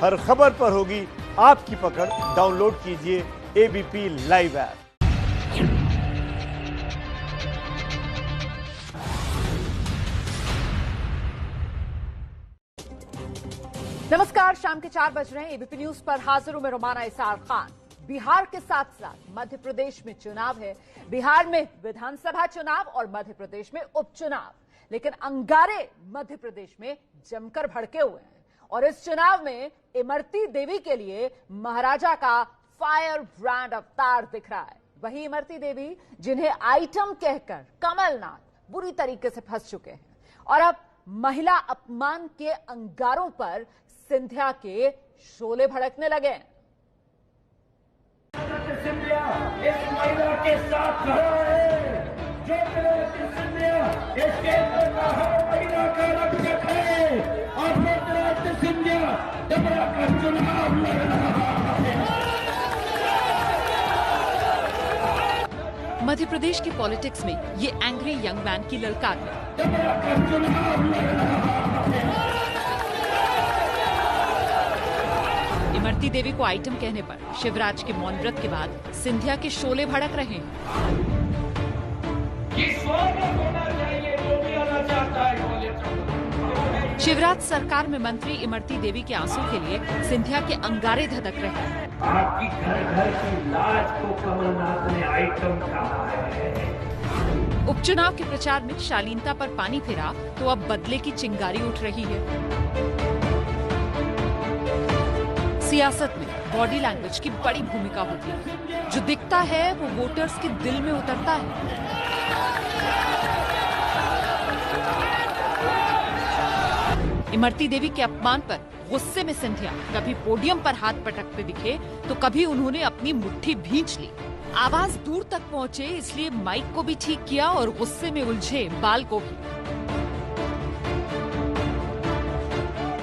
हर खबर पर होगी आपकी पकड़। डाउनलोड कीजिए एबीपी लाइव ऐप। नमस्कार, शाम के 4 बज रहे हैं। एबीपी न्यूज पर हाजिर हूं मैं रोमाना इसार खान। बिहार के साथ साथ मध्य प्रदेश में चुनाव है। बिहार में विधानसभा चुनाव और मध्य प्रदेश में उपचुनाव, लेकिन अंगारे मध्य प्रदेश में जमकर भड़के हुए हैं। और इस चुनाव में इमरती देवी के लिए महाराजा का फायर ब्रांड अवतार दिख रहा है। वही इमरती देवी जिन्हें आइटम कहकर कमलनाथ बुरी तरीके से फंस चुके हैं और अब महिला अपमान के अंगारों पर सिंधिया के शोले भड़कने लगे हैं। सिंधिया इस महिला के साथ खड़ा है, जो सिंधिया इस केंद्र का हर महिला का रक्षक है और सिंधिया डबरा का चुनाव लड़ रहा है। मध्य प्रदेश की पॉलिटिक्स में ये एंग्री यंग मैन की ललकार है। डबरा का चुनाव लड़ रहा है। इमरती देवी को आइटम कहने पर शिवराज के मौन व्रत के बाद सिंधिया के शोले भड़क रहे हैं। शिवराज सरकार में मंत्री इमरती देवी के आंसू के लिए सिंधिया के अंगारे धधक रहे हैं। आपकी घर घर की लाज को कमलनाथ ने आइटम कहा है। उपचुनाव के प्रचार में शालीनता पर पानी फिरा तो अब बदले की चिंगारी उठ रही है। सियासत में बॉडी लैंग्वेज की बड़ी भूमिका होती है। जो दिखता है वो वोटर्स के दिल में उतरता है। इमरती देवी के अपमान पर गुस्से में सिंधिया कभी पोडियम पर हाथ पटकते दिखे तो कभी उन्होंने अपनी मुट्ठी भींच ली। आवाज दूर तक पहुंचे इसलिए माइक को भी ठीक किया और गुस्से में उलझे बाल को भी।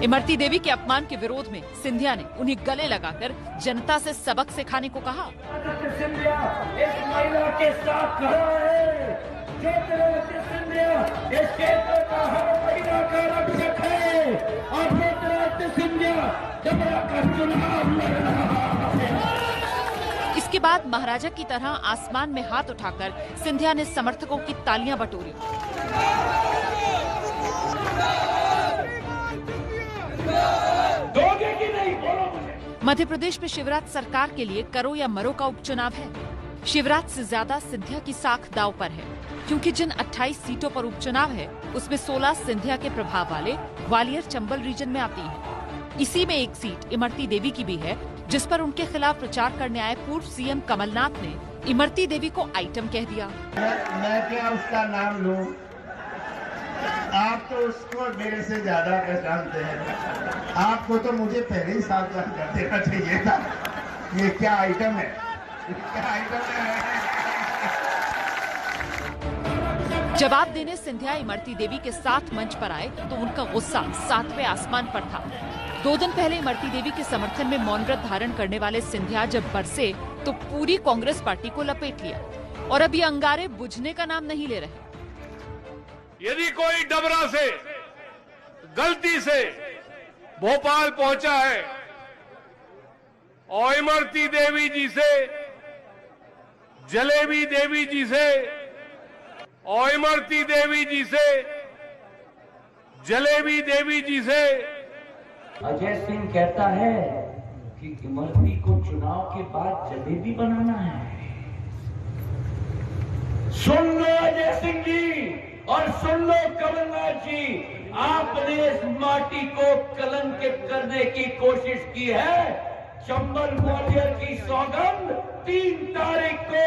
इमरती देवी के अपमान के विरोध में सिंधिया ने उन्हें गले लगाकर जनता से सबक सिखाने को कहा। सिंधिया इस महिला के साथ खड़ा है, जो सिंधिया इस क्षेत्र का हर महिला का रक्षक है और सिंधिया डबरा का चुनाव लड़ रहा है। इसके बाद महाराजा की तरह आसमान में हाथ उठाकर सिंधिया ने समर्थकों की तालियां बटोरी। मध्य प्रदेश में शिवराज सरकार के लिए करो या मरो का उपचुनाव है। शिवराज से ज्यादा सिंधिया की साख दांव पर है, क्योंकि जिन 28 सीटों पर उपचुनाव है उसमें 16 सिंधिया के प्रभाव वाले ग्वालियर चंबल रीजन में आती है। इसी में एक सीट इमरती देवी की भी है, जिस पर उनके खिलाफ प्रचार करने आए पूर्व सीएम कमलनाथ ने इमरती देवी को आइटम कह दिया। मैं क्या उसका नाम लूं? आप तो उसको मेरे से ज्यादा पहचानते हैं। आपको तो मुझे पहले ही सावधान कर देना चाहिए था। ये क्या आइटम है? क्या आइटम है? जवाब देने सिंधिया इमरती देवी के साथ मंच पर आए तो उनका गुस्सा 7वें आसमान पर था। 2 दिन पहले इमरती देवी के समर्थन में मौन व्रत धारण करने वाले सिंधिया जब बरसे तो पूरी कांग्रेस पार्टी को लपेट लिया और अब ये अंगारे बुझने का नाम नहीं ले रहे। यदि कोई डबरा से गलती से भोपाल पहुंचा है और इमरती देवी जी से, जलेबी देवी जी से और इमरती देवी जी से, जलेबी देवी जी से अजय सिंह कहता है कि इमरती को चुनाव के बाद जलेबी बनाना है। सुन लो अजय सिंह जी और सुन लो कमलनाथ जी, आपने इस माटी को कलंकित करने की कोशिश की है। चंबल ग्वालियर की सौगंध 3 तारीख को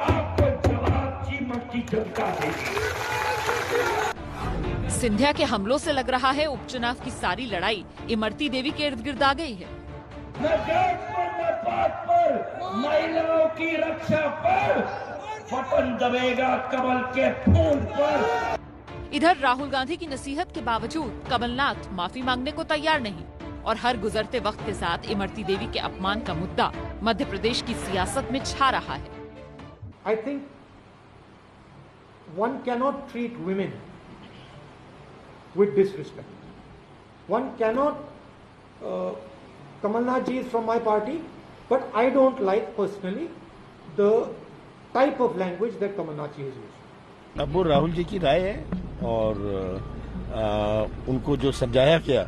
आपको जवाब की मट्टी चमका देगी। सिंधिया के हमलों से लग रहा है उपचुनाव की सारी लड़ाई इमरती देवी के इर्द गिर्द आ गई है। न जात पर न पात पर, महिलाओं की रक्षा पर फटन दबेगा कमल के फूल पर। इधर राहुल गांधी की नसीहत के बावजूद कमलनाथ माफी मांगने को तैयार नहीं और हर गुजरते वक्त के साथ इमरती देवी के अपमान का मुद्दा मध्य प्रदेश की सियासत में छा रहा है। I think one cannot treat women with disrespect. One cannot Kamalnath ji is from my party, but I don't like personally the type of language that Kamalnath ji has used. अब वो राहुल जी की राय है और उनको जो समझाया गया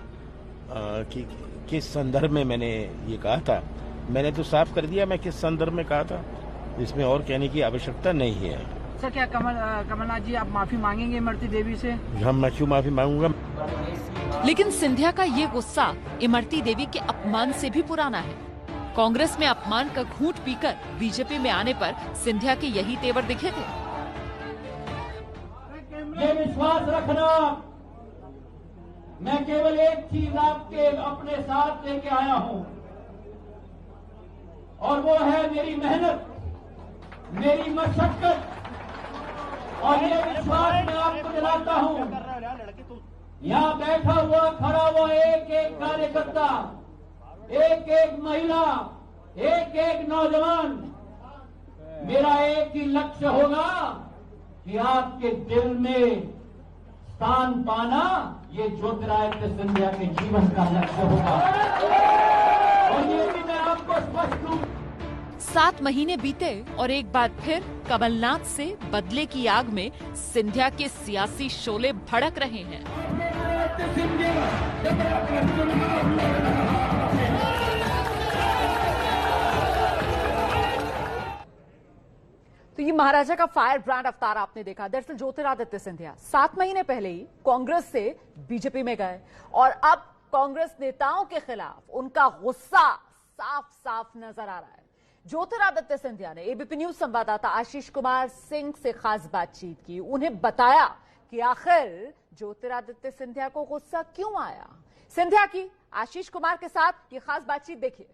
कि किस संदर्भ में मैंने ये कहा था, मैंने तो साफ कर दिया मैं किस संदर्भ में कहा था, इसमें और कहने की आवश्यकता नहीं है। सर, क्या कमलनाथ जी आप माफी मांगेंगे इमरती देवी से? मैं क्यों माफी मांगूंगा? लेकिन सिंधिया का ये गुस्सा इमरती देवी के अपमान से भी पुराना है। कांग्रेस में अपमान का घूंट पीकर बीजेपी में आने पर सिंधिया के यही तेवर दिखे थे। ये विश्वास रखना, मैं केवल एक चीज आपके अपने साथ लेके आया हूं और वो है मेरी मेहनत, मेरी मशक्कत। और ये विश्वास मैं आपको दिलाता हूं, यहां बैठा हुआ खड़ा हुआ एक एक कार्यकर्ता, एक एक महिला, एक एक नौजवान, मेरा एक ही लक्ष्य होगा कि आपके दिल में स्थान पाना, ये ज्योतिरादित्य सिंधिया के जीवन का लक्ष्य होगा। और ये भी मैं आपको स्पष्ट रूप 7 महीने बीते और एक बार फिर कमलनाथ से बदले की आग में सिंधिया के सियासी शोले भड़क रहे हैं। तो ये महाराजा का फायर ब्रांड अवतार आपने देखा। दरअसल ज्योतिरादित्य सिंधिया 7 महीने पहले ही कांग्रेस से बीजेपी में गए और अब कांग्रेस नेताओं के खिलाफ उनका गुस्सा साफ साफ नजर आ रहा है। ज्योतिरादित्य सिंधिया ने एबीपी न्यूज संवाददाता आशीष कुमार सिंह से खास बातचीत की। उन्हें बताया कि आखिर ज्योतिरादित्य सिंधिया को गुस्सा क्यों आया। सिंधिया की आशीष कुमार के साथ ये खास बातचीत देखिए।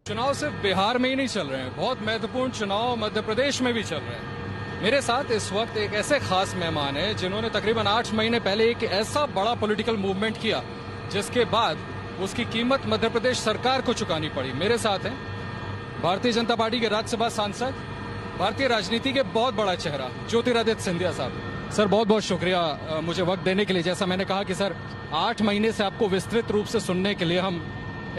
चुनाव सिर्फ बिहार में ही नहीं चल रहे हैं, बहुत महत्वपूर्ण चुनाव मध्य प्रदेश में भी चल रहे हैं। मेरे साथ इस वक्त एक ऐसे खास मेहमान हैं जिन्होंने तकरीबन 8 महीने पहले एक ऐसा बड़ा पॉलिटिकल मूवमेंट किया जिसके बाद उसकी कीमत मध्य प्रदेश सरकार को चुकानी पड़ी। मेरे साथ हैं भारतीय जनता पार्टी के राज्यसभा सांसद, भारतीय राजनीति के बहुत बड़ा चेहरा ज्योतिरादित्य सिंधिया साहब। सर, बहुत बहुत शुक्रिया मुझे वक्त देने के लिए। जैसा मैंने कहा कि सर 8 महीने से आपको विस्तृत रूप से सुनने के लिए हम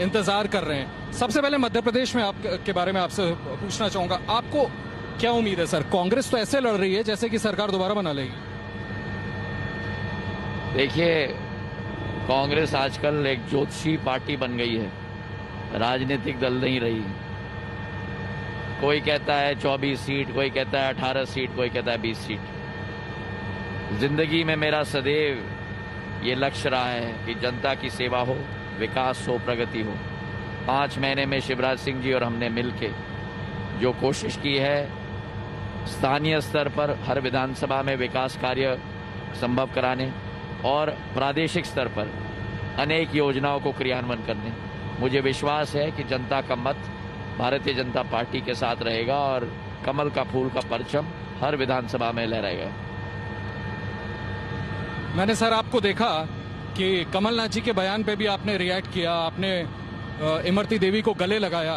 इंतजार कर रहे हैं। सबसे पहले मध्य प्रदेश में आपके बारे में आपसे पूछना चाहूंगा, आपको क्या उम्मीद है सर? कांग्रेस तो ऐसे लड़ रही है जैसे कि सरकार दोबारा बना लेगी। देखिए, कांग्रेस आजकल एक ज्योतिषी पार्टी बन गई है, राजनीतिक दल नहीं रही। कोई कहता है 24 सीट, कोई कहता है 18 सीट, कोई कहता है 20 सीट। जिंदगी में मेरा सदैव ये लक्ष्य रहा है कि जनता की सेवा हो, विकास हो, प्रगति हो। 5 महीने में शिवराज सिंह जी और हमने मिलके जो कोशिश की है, स्थानीय स्तर पर हर विधानसभा में विकास कार्य संभव कराने और प्रादेशिक स्तर पर अनेक योजनाओं को क्रियान्वयन करने, मुझे विश्वास है कि जनता का मत भारतीय जनता पार्टी के साथ रहेगा और कमल का फूल का परचम हर विधानसभा में लहराएगा। मैंने सर आपको देखा कि कमलनाथ जी के बयान पे भी आपने रिएक्ट किया, आपने इमरती देवी को गले लगाया,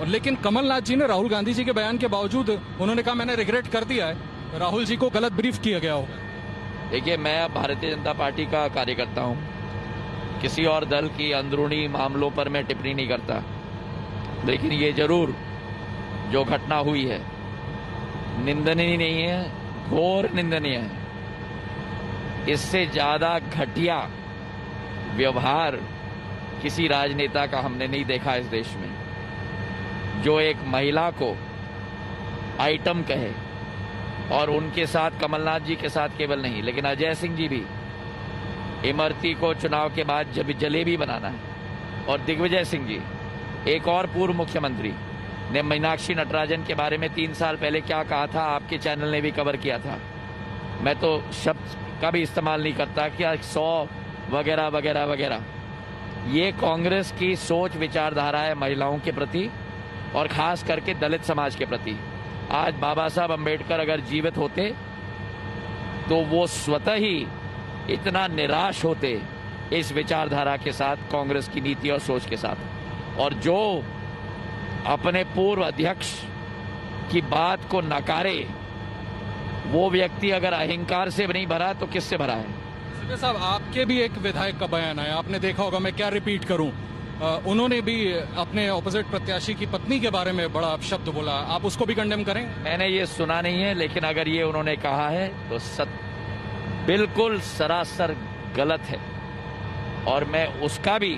और लेकिन कमलनाथ जी ने राहुल गांधी जी के बयान के बावजूद उन्होंने कहा मैंने रिग्रेट कर दिया है, राहुल जी को गलत ब्रीफ किया गया होगा। देखिए, मैं भारतीय जनता पार्टी का कार्यकर्ता हूं, किसी और दल की अंदरूनी मामलों पर मैं टिप्पणी नहीं करता, लेकिन ये जरूर जो घटना हुई है निंदनीय नहीं है, घोर निंदनीय है। इससे ज्यादा घटिया व्यवहार किसी राजनेता का हमने नहीं देखा इस देश में, जो एक महिला को आइटम कहे, और उनके साथ कमलनाथ जी के साथ केवल नहीं लेकिन अजय सिंह जी भी इमरती को चुनाव के बाद जब जलेबी बनाना है, और दिग्विजय सिंह जी एक और पूर्व मुख्यमंत्री ने मीनाक्षी नटराजन के बारे में 3 साल पहले क्या कहा था, आपके चैनल ने भी कवर किया था। मैं तो शब्द का भी इस्तेमाल नहीं करता, क्या 100 वगैरह वगैरह वगैरह। ये कांग्रेस की सोच विचारधारा है महिलाओं के प्रति और खास करके दलित समाज के प्रति। आज बाबा साहब अंबेडकर अगर जीवित होते तो वो स्वतः ही इतना निराश होते इस विचारधारा के साथ, कांग्रेस की नीति और सोच के साथ। और जो अपने पूर्व अध्यक्ष की बात को नकारे, वो व्यक्ति अगर अहंकार से नहीं भरा तो किससे भरा है? संजय साहब, आपके भी एक विधायक का बयान आया, आपने देखा होगा, मैं क्या रिपीट करूं। उन्होंने भी अपने ऑपोजिट प्रत्याशी की पत्नी के बारे में बड़ा अपशब्द बोला, आप उसको भी कंडेम करें? मैंने ये सुना नहीं है, लेकिन अगर ये उन्होंने कहा है तो बिल्कुल सरासर गलत है, और मैं उसका भी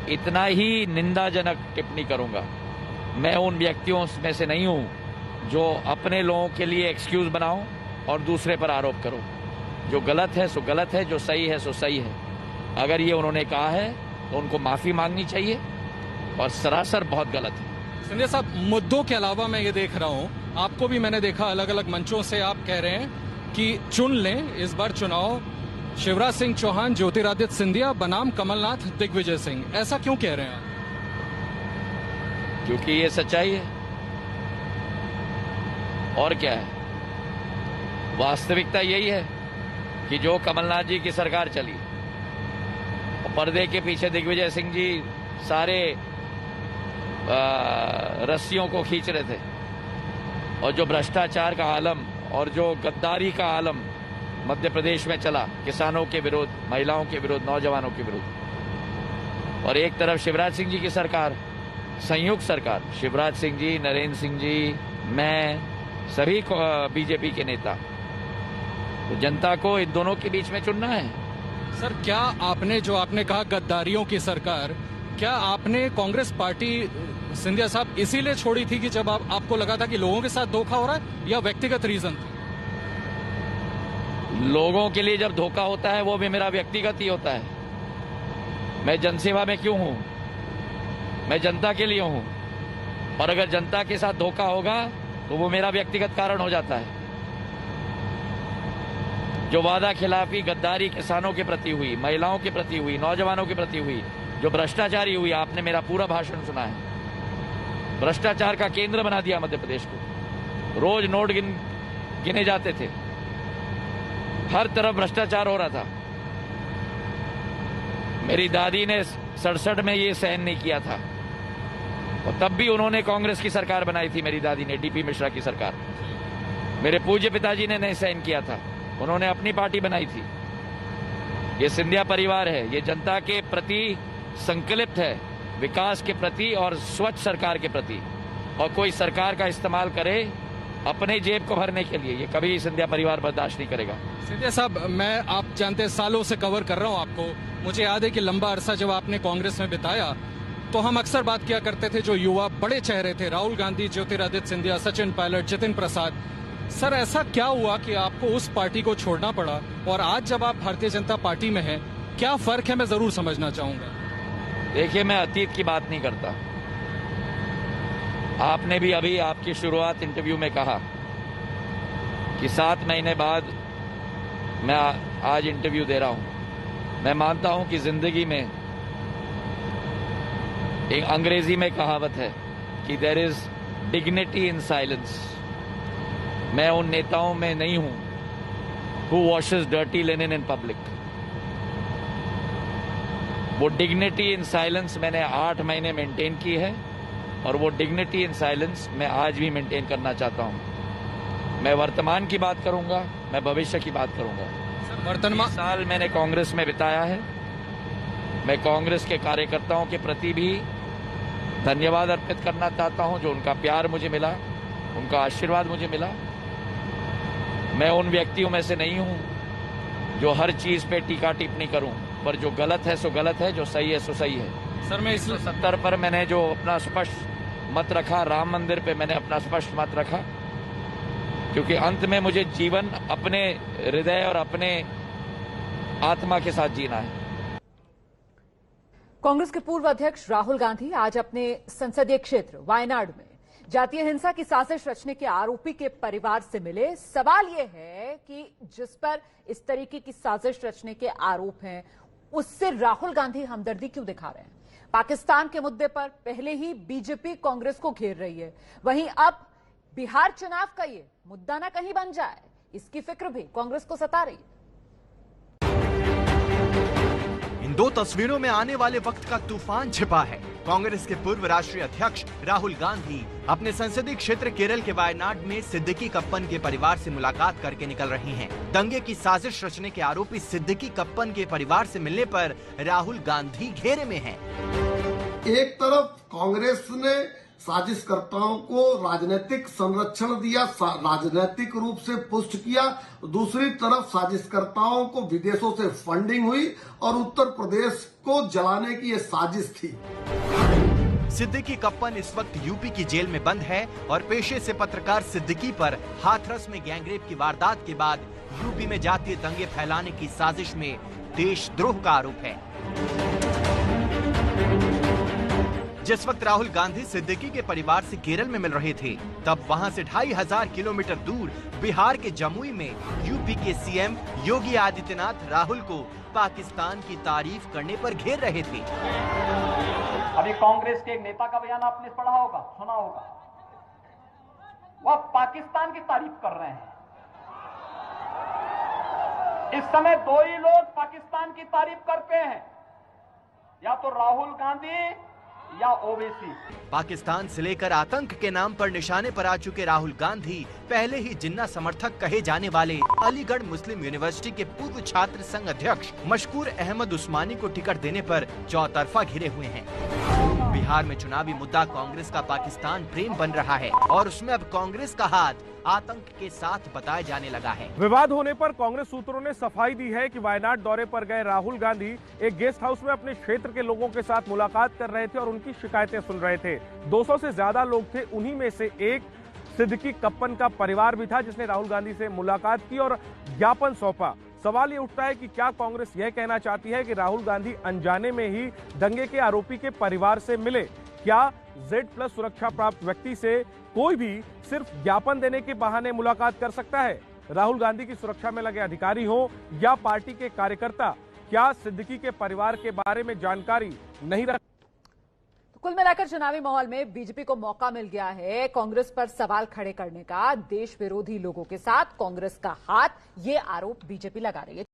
इतना ही निंदाजनक टिप्पणी करूंगा। मैं उन व्यक्तियों में से नहीं हूं जो अपने लोगों के लिए एक्सक्यूज बनाऊं और दूसरे पर आरोप करूं। जो गलत है सो गलत है, जो सही है सो सही है। अगर ये उन्होंने कहा है तो उनको माफी मांगनी चाहिए, और सरासर बहुत गलत है। संजय साहब, मुद्दों के अलावा मैं ये देख रहा हूं, आपको भी मैंने देखा अलग अलग मंचों से आप कह रहे हैं कि चुन लें इस बार चुनाव शिवराज सिंह चौहान, ज्योतिरादित्य सिंधिया बनाम कमलनाथ, दिग्विजय सिंह। ऐसा क्यों कह रहे हैं आप? क्योंकि ये सच्चाई है, और क्या है। वास्तविकता यही है कि जो कमलनाथ जी की सरकार चली, पर्दे के पीछे दिग्विजय सिंह जी सारे रस्सियों को खींच रहे थे, और जो भ्रष्टाचार का आलम और जो गद्दारी का आलम मध्य प्रदेश में चला, किसानों के विरुद्ध, महिलाओं के विरुद्ध, नौजवानों के विरुद्ध, और एक तरफ शिवराज सिंह जी की सरकार, संयुक्त सरकार, शिवराज सिंह जी, नरेंद्र सिंह जी, मैं, सभी बीजेपी के नेता, तो जनता को इन दोनों के बीच में चुनना है। सर, क्या आपने, जो आपने कहा गद्दारियों की सरकार, क्या आपने कांग्रेस पार्टी, सिंधिया साहब, इसीलिए छोड़ी थी कि जब आपको लगा था कि लोगों के साथ धोखा हो रहा है, या व्यक्तिगत रीजन? लोगों के लिए जब धोखा होता है वो भी मेरा व्यक्तिगत ही होता है। मैं जनसेवा में क्यों हूं? मैं जनता के लिए हूं, और अगर जनता के साथ धोखा होगा तो वो मेरा व्यक्तिगत कारण हो जाता है। जो वादा खिलाफी, गद्दारी किसानों के प्रति हुई, महिलाओं के प्रति हुई, नौजवानों के प्रति हुई, जो भ्रष्टाचारी हुई, आपने मेरा पूरा भाषण सुना है। भ्रष्टाचार का केंद्र बना दिया मध्य प्रदेश को। रोज नोट गिने जाते थे, हर तरफ भ्रष्टाचार हो रहा था। मेरी दादी ने 67 में ये सहन नहीं किया था, और तब भी उन्होंने कांग्रेस की सरकार बनाई थी। मेरी दादी ने डीपी मिश्रा की सरकार। मेरे पूज्य पिताजी ने नहीं सहन किया था, उन्होंने अपनी पार्टी बनाई थी। ये सिंधिया परिवार है, ये जनता के प्रति संकल्पित है, विकास के प्रति और स्वच्छ सरकार के प्रति। और कोई सरकार का इस्तेमाल करे अपने जेब को भरने के लिए, ये कभी सिंधिया परिवार बर्दाश्त नहीं करेगा। सिंधिया साहब, मैं, आप जानते हैं, सालों से कवर कर रहा हूं आपको। मुझे याद है कि लंबा अरसा जब आपने कांग्रेस में बिताया तो हम अक्सर बात किया करते थे, जो युवा बड़े चेहरे थे, राहुल गांधी, ज्योतिरादित्य सिंधिया, सचिन पायलट, जितिन प्रसाद। सर, ऐसा क्या हुआ कि आपको उस पार्टी को छोड़ना पड़ा, और आज जब आप भारतीय जनता पार्टी में हैं, क्या फर्क है, मैं जरूर समझना चाहूंगा। देखिए, मैं अतीत की बात नहीं करता। आपने भी अभी आपकी शुरुआत इंटरव्यू में कहा कि 7 महीने बाद मैं आज इंटरव्यू दे रहा हूं। मैं मानता हूं कि जिंदगी में एक अंग्रेजी में कहावत है कि there is dignity in silence. मैं उन नेताओं में नहीं हूं who washes dirty linen in public. वो डिग्निटी इन साइलेंस मैंने 8 महीने मेंटेन की है, और वो डिग्निटी इन साइलेंस मैं आज भी मेंटेन करना चाहता हूं। मैं वर्तमान की बात करूंगा, मैं भविष्य की बात करूंगा। वर्तमान साल मैंने कांग्रेस में बिताया है। मैं कांग्रेस के कार्यकर्ताओं के प्रति भी धन्यवाद अर्पित करना चाहता हूं, जो उनका प्यार मुझे मिला, उनका आशीर्वाद मुझे मिला। मैं उन व्यक्तियों में से नहीं हूं जो हर चीज पे टीका टिप्पणी करूं, पर जो गलत है सो गलत है, जो सही है सो सही है। सर, मैं इसलिए 70 पर मैंने जो अपना स्पष्ट मत रखा, राम मंदिर पे मैंने अपना स्पष्ट मत रखा, क्योंकि अंत में मुझे जीवन अपने हृदय और अपने आत्मा के साथ जीना है। कांग्रेस के पूर्व अध्यक्ष राहुल गांधी आज अपने संसदीय क्षेत्र वायनाड में जातीय हिंसा की साजिश रचने के आरोपी के परिवार से मिले। सवाल यह है कि जिस पर इस तरीके की साजिश रचने के आरोप हैं, उससे राहुल गांधी हमदर्दी क्यों दिखा रहे हैं? पाकिस्तान के मुद्दे पर पहले ही बीजेपी कांग्रेस को घेर रही है, वहीं अब बिहार चुनाव का ये मुद्दा ना कहीं बन जाए, इसकी फिक्र भी कांग्रेस को सता रही है। इन 2 तस्वीरों में आने वाले वक्त का तूफान छिपा है। कांग्रेस के पूर्व राष्ट्रीय अध्यक्ष राहुल गांधी अपने संसदीय क्षेत्र केरल के वायनाड में सिद्दीकी कप्पन के परिवार से मुलाकात करके निकल रहे हैं। दंगे की साजिश रचने के आरोपी सिद्दीकी कप्पन के परिवार से मिलने पर राहुल गांधी घेरे में हैं। एक तरफ कांग्रेस ने साजिशकर्ताओं को राजनीतिक संरक्षण दिया, राजनीतिक रूप से पुष्ट किया, दूसरी तरफ साजिशकर्ताओं को विदेशों से फंडिंग हुई और उत्तर प्रदेश को जलाने की ये साजिश थी। सिद्दीकी कप्पन इस वक्त यूपी की जेल में बंद है और पेशे से पत्रकार सिद्दीकी पर हाथरस में गैंगरेप की वारदात के बाद यूपी में जातीय दंगे फैलाने की साजिश में देशद्रोह का आरोप है। जिस वक्त राहुल गांधी सिद्दीकी के परिवार से केरल में मिल रहे थे, तब वहां से 2500 किलोमीटर दूर बिहार के जमुई में यूपी के सीएम योगी आदित्यनाथ राहुल को पाकिस्तान की तारीफ करने पर घेर रहे थे। अभी कांग्रेस के एक नेता का बयान आपने पढ़ा होगा, सुना होगा, वह पाकिस्तान की तारीफ कर रहे हैं। इस समय दो ही लोग पाकिस्तान की तारीफ करते हैं, या तो राहुल गांधी या ओवैसी। पाकिस्तान से लेकर आतंक के नाम पर निशाने पर आ चुके राहुल गांधी पहले ही जिन्ना समर्थक कहे जाने वाले अलीगढ़ मुस्लिम यूनिवर्सिटी के पूर्व छात्र संघ अध्यक्ष मशकूर अहमद उस्मानी को टिकट देने पर चौतरफा घिरे हुए हैं। बिहार में चुनावी मुद्दा कांग्रेस का पाकिस्तान प्रेम बन रहा है और उसमें अब कांग्रेस का हाथ आतंक के साथ बताया जाने लगा है। विवाद होने पर कांग्रेस सूत्रों ने सफाई दी है कि वायनाड दौरे पर गए राहुल गांधी एक गेस्ट हाउस में अपने क्षेत्र के लोगों के साथ मुलाकात कर रहे थे और उनकी शिकायतें सुन रहे थे। 200 से ज्यादा लोग थे, उन्हीं में से एक सिद्दीकी कप्पन का परिवार भी था जिसने राहुल गांधी से मुलाकात की और ज्ञापन सौंपा। सवाल ये उठता है कि क्या कांग्रेस यह कहना चाहती है कि राहुल गांधी अनजाने में ही दंगे के आरोपी के परिवार से मिले? क्या Z+ सुरक्षा प्राप्त व्यक्ति से कोई भी सिर्फ ज्ञापन देने के बहाने मुलाकात कर सकता है? राहुल गांधी की सुरक्षा में लगे अधिकारी हो या पार्टी के कार्यकर्ता, क्या सिद्दीकी के परिवार के बारे में जानकारी नहीं रख? कुल मिलाकर चुनावी माहौल में बीजेपी को मौका मिल गया है कांग्रेस पर सवाल खड़े करने का। देश विरोधी लोगों के साथ कांग्रेस का हाथ, ये आरोप बीजेपी लगा रही है।